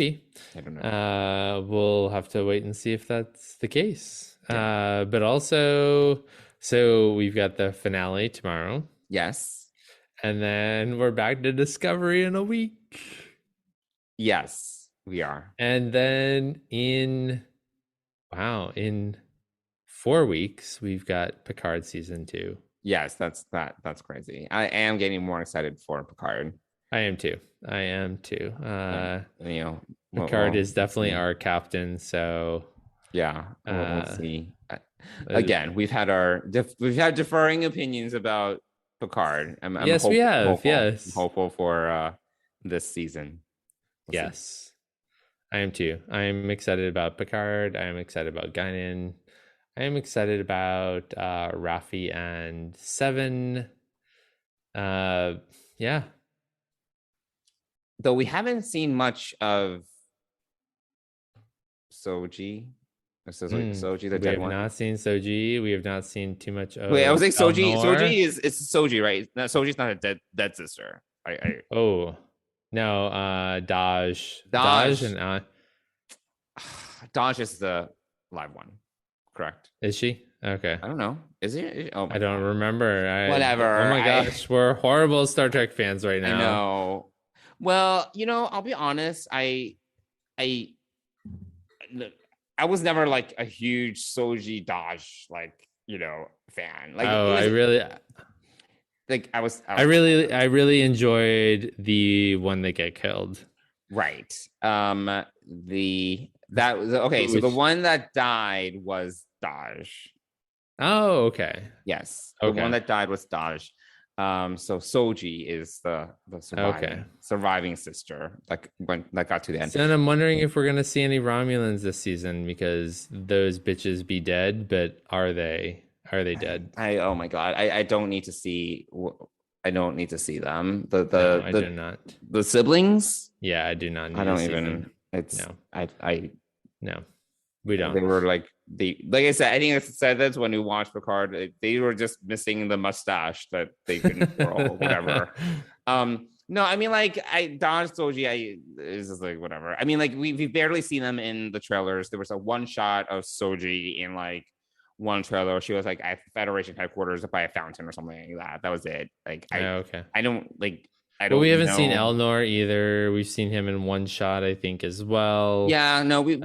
don't know. We'll have to wait and see if that's the case. Yeah. But also, so we've got the finale tomorrow. Yes. And then we're back to Discovery in a week. Yes, we are. And then in 4 weeks, we've got Picard Season 2. Yes, that's crazy. I am getting more excited for Picard. I am too. Picard is definitely our captain. So yeah, we'll see. Again, we've had differing opinions about Picard. I'm we have. Yes, I'm hopeful for this season. We'll see. I am too. I am excited about Picard. I am excited about Guinan. I am excited about Raffi and Seven. Yeah. Though we haven't seen much of Soji. Soji, the dead one. We have not seen Soji. We have not seen too much of. Wait, I was like Soji. Soji is Soji, right? No, Soji's not a dead sister. Oh no, Daj and Daj is the live one, correct? Is she? Okay. I don't know. Is he? Oh, I don't remember. Whatever. Oh my gosh, we're horrible Star Trek fans right now. I know. Well, I'll be honest. I was never like a huge Soji Daj fan. Like, I really enjoyed the one that get killed. Right. So the one that died was Daj. Oh, okay. Yes. Okay. The one that died was Daj. So Soji is the surviving sister that got to the end. So, and I'm wondering if we're gonna see any Romulans this season, because those bitches be dead, but are they dead? Oh my god, I don't need to see. I don't need to see them. I do not. The siblings. Yeah, I do not. I don't even. No, we don't. They were like I said. I think I said this when we watched Picard. They were just missing the mustache that they couldn't grow. Whatever. No, I mean, like, Don Soji, is just like whatever. I mean, like, we barely see them in the trailers. There was a one shot of Soji in like one trailer. She was like at Federation headquarters by a fountain or something like that. That was it. Like, okay. I don't like. Well, we haven't seen Elnor either. We've seen him in one shot, I think, as well. Yeah, no, we've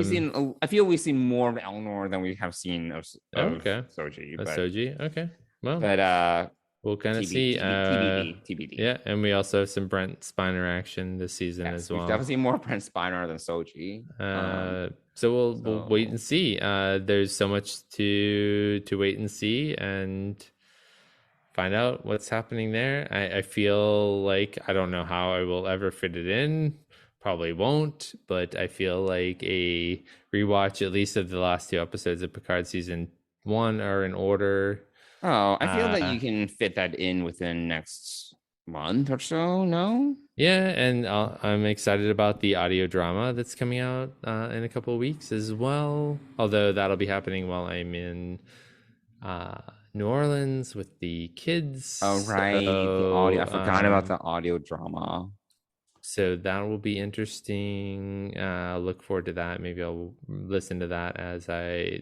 seen. I feel we've seen more of Elnor than we have seen of Soji. Soji, okay. Well, but we'll kind of see. TBD. Yeah, and we also have some Brent Spiner action this season as well. We've definitely seen more Brent Spiner than Soji. So we'll wait and see. There's so much to wait and see and find out what's happening there. I feel like I don't know how I will ever fit it in. Probably won't, but I feel like a rewatch, at least of the last 2 episodes of Picard Season 1, are in order. Oh, I feel that you can fit that in within next month or so. No? Yeah, and I'm excited about the audio drama that's coming out in a couple of weeks as well. Although that'll be happening while I'm in New Orleans with the kids. Oh, right. The audio. I forgot about the audio drama. So that will be interesting. I'll look forward to that. Maybe I'll listen to that as I...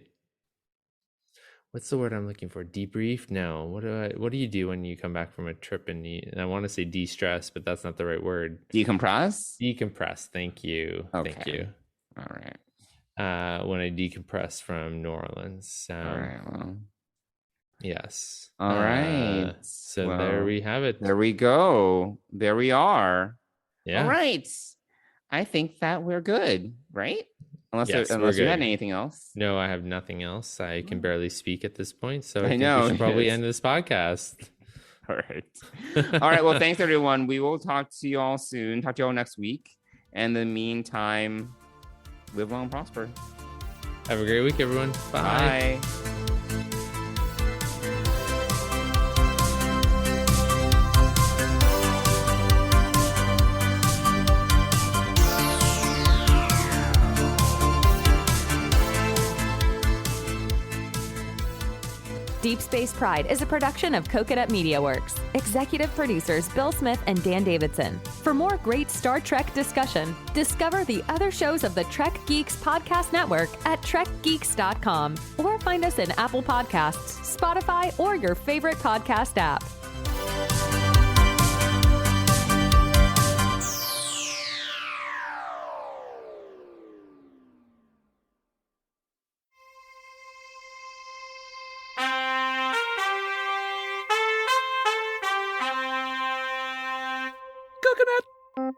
What's the word I'm looking for? Debrief? No. What do you do when you come back from a trip and I want to say de-stress, but that's not the right word. Decompress? Decompress. Thank you. Okay. Thank you. All right. When I decompress from New Orleans. All right. Well. Yes. All right. So there we have it. There we go. There we are. Yeah. All right. I think that we're good, right? Unless you had anything else. No, I have nothing else. I can barely speak at this point, so I think know we should probably end this podcast. All right. All right. Well, thanks, everyone. We will talk to you all soon. Talk to you all next week. And in the meantime, live long and prosper. Have a great week, everyone. Bye. Bye. Deep Space Pride is a production of Coconut Media Works. Executive producers Bill Smith and Dan Davidson. For more great Star Trek discussion, discover the other shows of the Trek Geeks Podcast Network at trekgeeks.com or find us in Apple Podcasts, Spotify, or your favorite podcast app. Coconut!